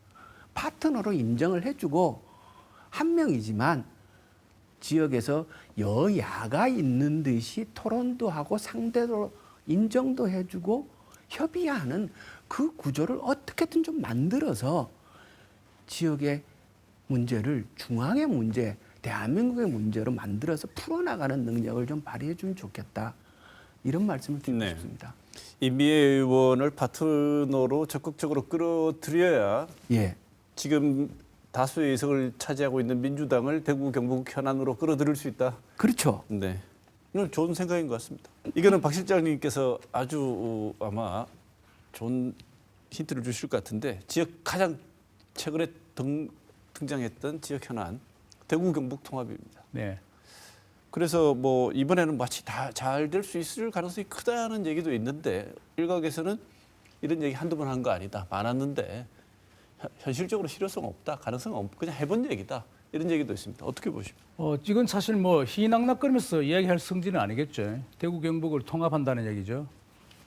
파트너로 인정을 해주고 한 명이지만 지역에서 여야가 있는 듯이 토론도 하고 상대로 인정도 해주고 협의하는 그 구조를 어떻게든 좀 만들어서 지역의 문제를 중앙의 문제, 대한민국의 문제로 만들어서 풀어나가는 능력을 좀 발휘해 주면 좋겠다. 이런 말씀을 드리고 네. 싶습니다. 임미애 의원을 파트너로 적극적으로 끌어들여야 예. 지금 다수의 의석을 차지하고 있는 민주당을 대구 경북 현안으로 끌어들일 수 있다. 그렇죠. 네, 이건 좋은 생각인 것 같습니다. 이거는 박 실장님께서 아주 아마 좋은 힌트를 주실 것 같은데 지역 가장 최근에 등장했던 지역 현안 대구 경북 통합입니다. 네. 그래서 뭐 이번에는 마치 다 잘 될 수 있을 가능성이 크다는 얘기도 있는데 일각에서는 이런 얘기 한두 번 한 거 아니다. 많았는데 현실적으로 실효성 없다. 가능성 없고 그냥 해본 얘기다. 이런 얘기도 있습니다. 어떻게 보십니까? 이건 사실 뭐 희낙낙거리면서 이야기할 성질은 아니겠죠. 대구 경북을 통합한다는 얘기죠.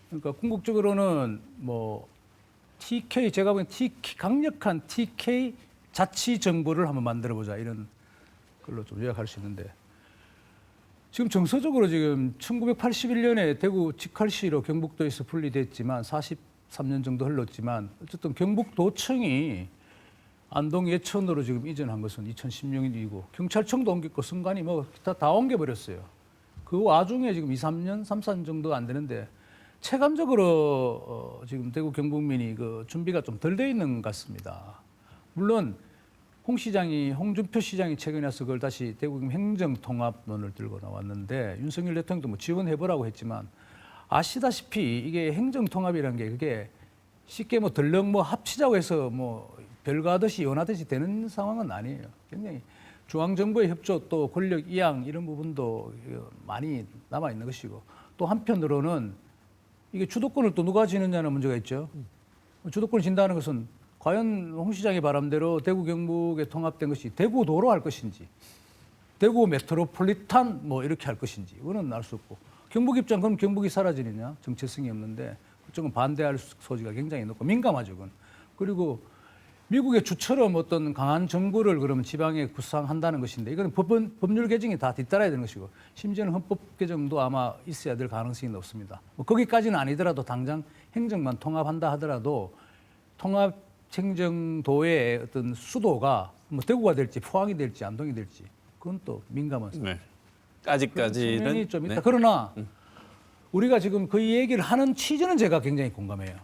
그러니까 궁극적으로는 뭐 TK 제가 보기엔 강력한 TK 자치 정부를 한번 만들어 보자 이런 걸로 좀 요약할 수 있는데 지금 정서적으로 지금 1981년에 대구 직할시로 경북도에서 분리됐지만 43년 정도 흘렀지만 어쨌든 경북도청이 안동 예천으로 지금 이전한 것은 2016년이고 경찰청도 옮겼고 순간이 뭐 다 옮겨버렸어요. 그 와중에 지금 3, 4년 정도 안 되는데 체감적으로 지금 대구 경북민이 그 준비가 좀 덜 돼 있는 것 같습니다. 물론 홍준표 시장이 최근에 와서 그걸 다시 대구 행정통합론을 들고 나왔는데 윤석열 대통령도 뭐 지원해보라고 했지만 아시다시피 이게 행정통합이라는 게 그게 쉽게 뭐 덜렁 뭐 합치자고 해서 뭐 별거하듯이 원하듯이 되는 상황은 아니에요. 굉장히 중앙정부의 협조 또 권력 이양 이런 부분도 많이 남아있는 것이고 또 한편으로는 이게 주도권을 또 누가 지느냐는 문제가 있죠. 주도권을 진다는 것은 과연 홍 시장의 바람대로 대구 경북에 통합된 것이 대구도로 할 것인지 대구 메트로폴리탄 뭐 이렇게 할 것인지 이거는 알 수 없고 경북 입장 그럼 경북이 사라지느냐 정체성이 없는데 그쪽은 반대할 소지가 굉장히 높고 민감하죠. 그건. 그리고 미국의 주처럼 어떤 강한 정부를 그러면 지방에 구상한다는 것인데 이거는 법률 개정이 다 뒤따라야 되는 것이고 심지어는 헌법 개정도 아마 있어야 될 가능성이 높습니다. 뭐 거기까지는 아니더라도 당장 행정만 통합한다 하더라도 통합 행정도의 어떤 수도가 뭐 대구가 될지 포항이 될지 안동이 될지 그건 또 민감한 네. 측면이 아직까지는 좀 있다. 네. 그러나 우리가 지금 그 얘기를 하는 취지는 제가 굉장히 공감해요.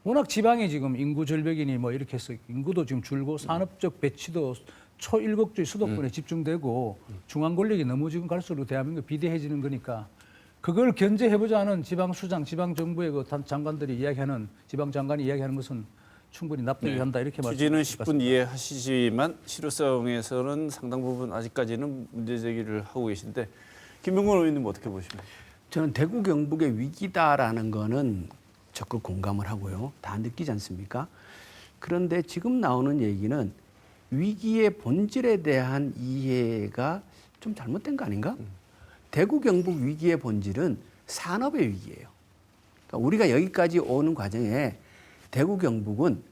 워낙 지방에 지금 인구 절벽이니 뭐 이렇게 해서 인구도 지금 줄고 산업적 배치도 초일국주의 수도권에 집중되고 중앙 권력이 너무 지금 갈수록 대한민국 비대해지는 거니까 그걸 견제해보자는 지방수장, 지방정부의 그 장관들이 이야기하는 지방장관이 이야기하는 것은 충분히 납득이 간다 이렇게 취지는 말씀드릴 것 10분 같습니다. 이해하시지만 실효성에서는 상당 부분 아직까지는 문제 제기를 하고 계신데 김병건 의원님 어떻게 보십니까? 저는 대구 경북의 위기다라는 거는 적극 공감을 하고요. 다 느끼지 않습니까? 그런데 지금 나오는 얘기는 위기의 본질에 대한 이해가 좀 잘못된 거 아닌가? 대구 경북 위기의 본질은 산업의 위기예요. 그러니까 우리가 여기까지 오는 과정에 대구 경북은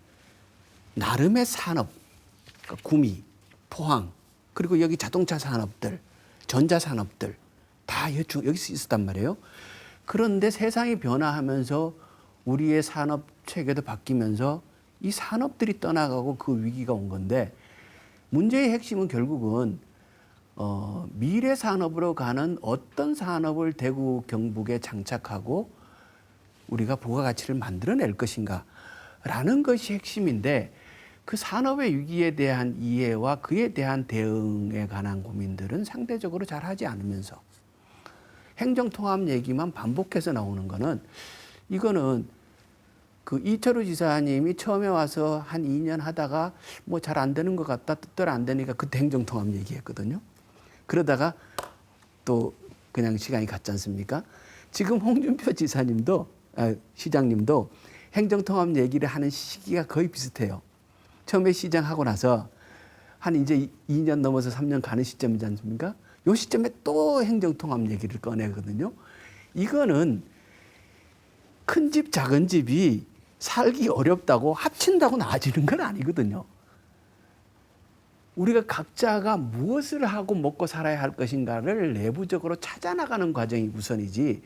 나름의 산업, 그러니까 구미, 포항, 그리고 여기 자동차 산업들, 전자 산업들 다 여기서 있었단 말이에요. 그런데 세상이 변화하면서 우리의 산업 체계도 바뀌면서 이 산업들이 떠나가고 그 위기가 온 건데 문제의 핵심은 결국은 미래 산업으로 가는 어떤 산업을 대구 경북에 장착하고 우리가 부가가치를 만들어낼 것인가라는 것이 핵심인데 그 산업의 위기에 대한 이해와 그에 대한 대응에 관한 고민들은 상대적으로 잘 하지 않으면서 행정통합 얘기만 반복해서 나오는 거는 이거는 그 이철우 지사님이 처음에 와서 한 2년 하다가 뭐 잘 안 되는 것 같다, 뜻대로 안 되니까 그때 행정통합 얘기했거든요. 그러다가 또 그냥 시간이 갔지 않습니까? 지금 홍준표 시장님도 행정통합 얘기를 하는 시기가 거의 비슷해요. 처음에 시장하고 나서 한 이제 2년 넘어서 3년 가는 시점이지 않습니까? 요 시점에 또 행정통합 얘기를 꺼내거든요. 이거는 큰 집, 작은 집이 살기 어렵다고 합친다고 나아지는 건 아니거든요. 우리가 각자가 무엇을 하고 먹고 살아야 할 것인가를 내부적으로 찾아나가는 과정이 우선이지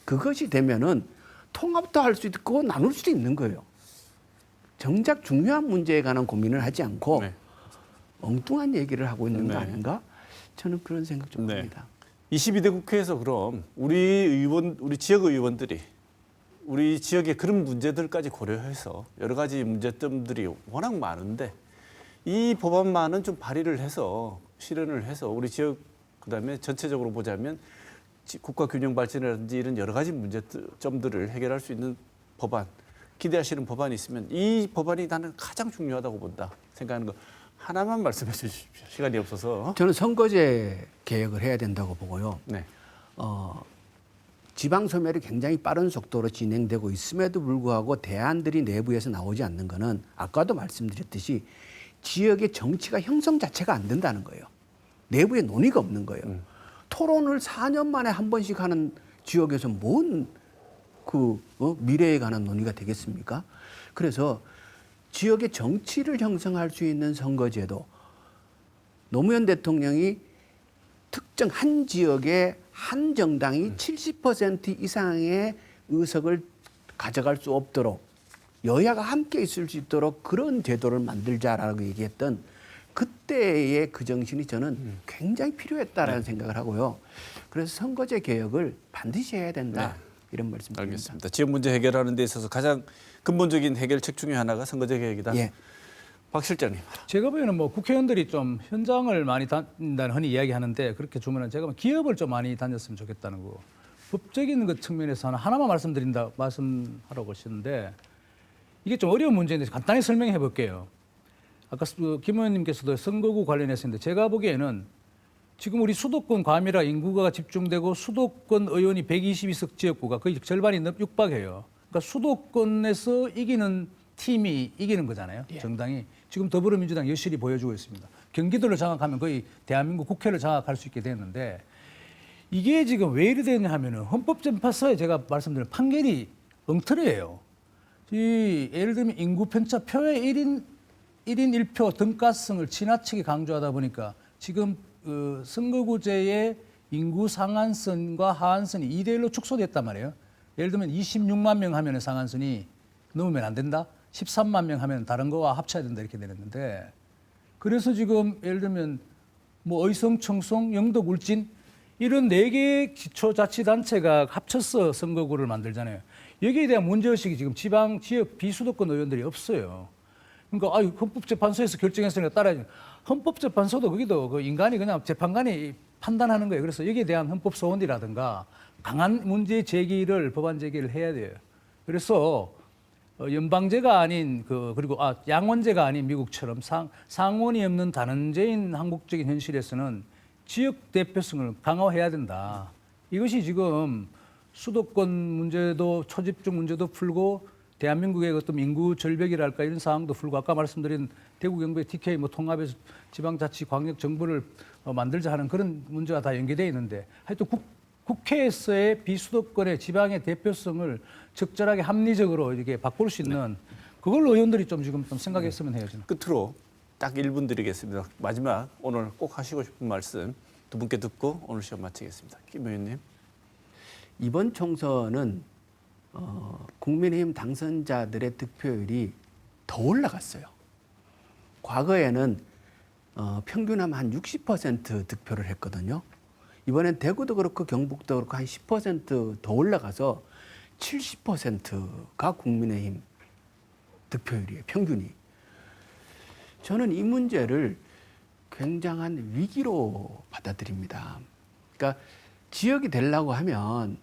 그것이 되면은 통합도 할 수 있고 나눌 수도 있는 거예요. 정작 중요한 문제에 관한 고민을 하지 않고 네. 엉뚱한 얘기를 하고 있는 거 네. 아닌가? 저는 그런 생각 좀 네. 합니다. 22대 국회에서 그럼 우리 지역 의원들이 우리 지역의 그런 문제들까지 고려해서 여러 가지 문제점들이 워낙 많은데 이 법안만은 좀 발의를 해서 실현을 해서 우리 지역 그다음에 전체적으로 보자면 국가 균형 발전이라든지 이런 여러 가지 문제점들을 해결할 수 있는 법안 기대하시는 법안이 있으면 이 법안이 나는 가장 중요하다고 본다 생각하는 거 하나만 말씀해 주십시오. 시간이 없어서. 저는 선거제 개혁을 해야 된다고 보고요. 네. 지방 소멸이 굉장히 빠른 속도로 진행되고 있음에도 불구하고 대안들이 내부에서 나오지 않는 거는 아까도 말씀드렸듯이 지역의 정치가 형성 자체가 안 된다는 거예요. 내부에 논의가 없는 거예요. 토론을 4년 만에 한 번씩 하는 지역에서 뭔 미래에 관한 논의가 되겠습니까? 그래서 지역의 정치를 형성할 수 있는 선거제도, 노무현 대통령이 특정 한 지역의 한 정당이 70% 이상의 의석을 가져갈 수 없도록 여야가 함께 있을 수 있도록 그런 제도를 만들자라고 얘기했던 그때의 그 정신이 저는 굉장히 필요했다라는 생각을 하고요. 그래서 선거제 개혁을 반드시 해야 된다. 이런 말씀드립니다. 알겠습니다. 지역 문제 해결하는 데 있어서 가장 근본적인 해결책 중에 하나가 선거제 개혁이다. 예. 박 실장님. 제가 보기에는 뭐 국회의원들이 좀 현장을 많이 다닌다는 흔히 이야기하는데 그렇게 주면은 제가 기업을 좀 많이 다녔으면 좋겠다는 거. 법적인 그 측면에서 하나만 말씀하라고 하시는데 이게 좀 어려운 문제인데 간단히 설명해 볼게요. 아까 김 의원님께서도 선거구 관련해서 했는데 제가 보기에는 지금 우리 수도권 과밀화 인구가 집중되고 수도권 의원이 122석 지역구가 거의 절반이 육박해요. 그러니까 수도권에서 이기는 팀이 이기는 거잖아요. 정당이. 지금 더불어민주당 여실히 보여주고 있습니다. 경기도를 장악하면 거의 대한민국 국회를 장악할 수 있게 됐는데 이게 지금 왜 이래 되냐 하면은 헌법재판소에 제가 말씀드린 판결이 엉터리예요. 예를 들면 인구 편차 표의 1인 1표 등가성을 지나치게 강조하다 보니까 지금 선거구제의 인구 상한선과 하한선이 2대1로 축소됐단 말이에요. 예를 들면 26만 명 하면 상한선이 넘으면 안 된다. 13만 명 하면 다른 거와 합쳐야 된다 이렇게 되는데 그래서 지금 예를 들면 뭐 의성, 청송, 영덕, 울진 이런 4개의 기초자치단체가 합쳐서 선거구를 만들잖아요. 여기에 대한 문제의식이 지금 지방, 지역, 비수도권 의원들이 없어요. 그러니까 헌법재판소에서 결정했으니까 따라야지. 헌법재판소도 거기도 그 인간이 그냥 재판관이 판단하는 거예요. 그래서 여기에 대한 헌법 소원이라든가 강한 문제 제기를 법안 제기를 해야 돼요. 그래서 연방제가 아닌 그리고 양원제가 아닌 미국처럼 상원이 없는 다원제인 한국적인 현실에서는 지역 대표성을 강화해야 된다. 이것이 지금 수도권 문제도 초집중 문제도 풀고 대한민국의 어떤 인구 절벽이랄까 이런 상황도 풀고 아까 말씀드린 대구 경북의 TK 통합해서 지방자치 광역 정부를 만들자 하는 그런 문제가 다 연계되어 있는데 하여튼 국회에서의 비수도권의 지방의 대표성을 적절하게 합리적으로 이렇게 바꿀 수 있는 그걸 의원들이 좀 지금 좀 생각했으면 해요. 저는. 끝으로 딱 1분 드리겠습니다. 마지막 오늘 꼭 하시고 싶은 말씀 두 분께 듣고 오늘 시간 마치겠습니다. 김 의원님. 이번 총선은 국민의힘 당선자들의 득표율이 더 올라갔어요. 과거에는 평균하면 한 60% 득표를 했거든요. 이번엔 대구도 그렇고 경북도 그렇고 한 10%더 올라가서 70%가 국민의힘 득표율이에요. 평균이. 저는 이 문제를 굉장한 위기로 받아들입니다. 그러니까 지역이 되려고 하면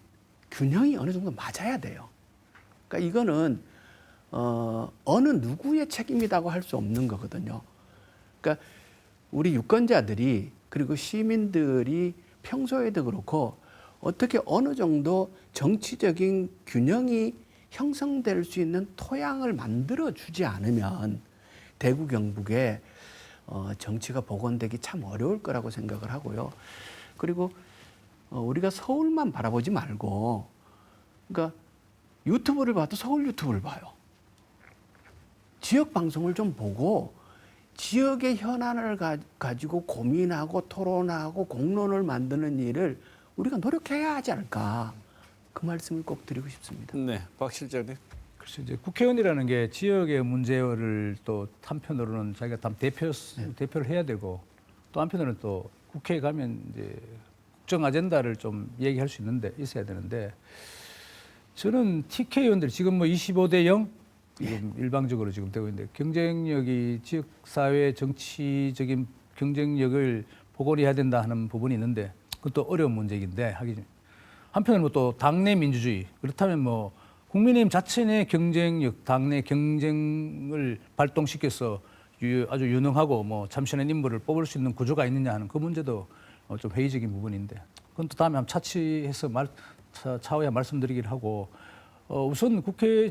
균형이 어느 정도 맞아야 돼요. 그러니까 이거는 어느 누구의 책임이라고 할 수 없는 거거든요. 그러니까 우리 유권자들이 그리고 시민들이 평소에도 그렇고 어떻게 어느 정도 정치적인 균형이 형성될 수 있는 토양을 만들어 주지 않으면 대구 경북에 정치가 복원되기 참 어려울 거라고 생각을 하고요. 그리고 우리가 서울만 바라보지 말고, 그러니까 유튜브를 봐도 서울 유튜브를 봐요. 지역 방송을 좀 보고 지역의 현안을 가지고 고민하고 토론하고 공론을 만드는 일을 우리가 노력해야 하지 않을까. 그 말씀을 꼭 드리고 싶습니다. 네, 박 실장님. 그래서 이제 국회의원이라는 게 지역의 문제를 또 한편으로는 자기가 대표를 해야 되고 또 한편으로는 또 국회에 가면 이제 국정 아젠다를 좀 얘기할 수 있어야 되는데 저는 TK 의원들 지금 뭐 25대 0 지금 일방적으로 지금 되고 있는데 경쟁력이 지역 사회 정치적인 경쟁력을 복원해야 된다 하는 부분이 있는데 그것도 어려운 문제인데 하기 한편으로 또 당내 민주주의 그렇다면 뭐 국민의힘 자체 내 경쟁력, 당내 경쟁을 발동시켜서 아주 유능하고 뭐 참신한 인물을 뽑을 수 있는 구조가 있느냐 하는 그 문제도 좀 회의적인 부분인데 그건 또 다음에 한번 차치해서 차후에 말씀드리기를 하고 우선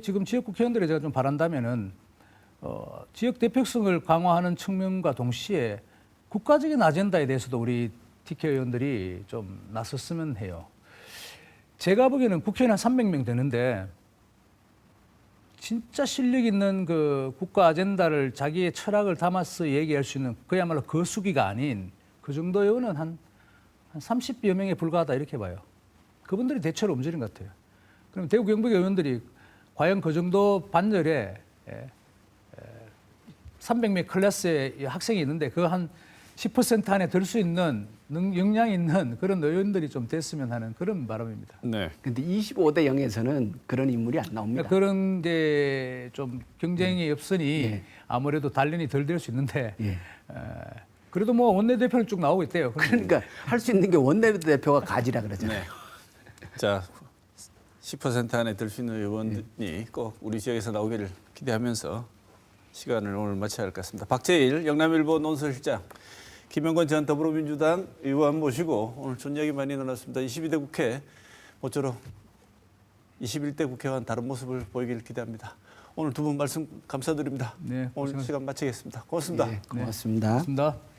지금 지역 국회의원들에 제가 좀 바란다면은 지역 대표성을 강화하는 측면과 동시에 국가적인 아젠다에 대해서도 우리 TK 의원들이 좀 나섰으면 해요. 제가 보기에는 국회의원 한 300명 되는데 진짜 실력 있는 그 국가 아젠다를 자기의 철학을 담아서 얘기할 수 있는 그야말로 거수기가 아닌 그 정도 의원은 한 30여 명에 불과하다 이렇게 봐요. 그분들이 대체로 움직이는 것 같아요. 그럼 대구 경북의 의원들이 과연 그 정도 반열에 300명 클래스의 학생이 있는데 그 한 10% 안에 들 수 있는 역량 있는 그런 의원들이 좀 됐으면 하는 그런 바람입니다. 네. 근데 25대 0에서는 그런 인물이 안 나옵니다. 그런 게 좀 경쟁이 없으니 예. 아무래도 단련이 덜 될 수 있는데 예. 그래도 뭐 원내대표는 쭉 나오고 있대요. 그러니까 할 수 있는 게 원내대표가 가지라 그러잖아요. 네. 자, 10% 안에 들 수 있는 의원이 꼭 우리 지역에서 나오기를 기대하면서 시간을 오늘 마쳐야 할 것 같습니다. 박재일 영남일보 논설실장, 김영건 전 더불어민주당 의원 모시고 오늘 좋은 이야기 많이 나눴습니다. 22대 국회 모쪼록 21대 국회와는 다른 모습을 보이길 기대합니다. 오늘 두 분 말씀 감사드립니다. 네, 오늘 시간 마치겠습니다. 고맙습니다. 예, 고맙습니다. 고맙습니다.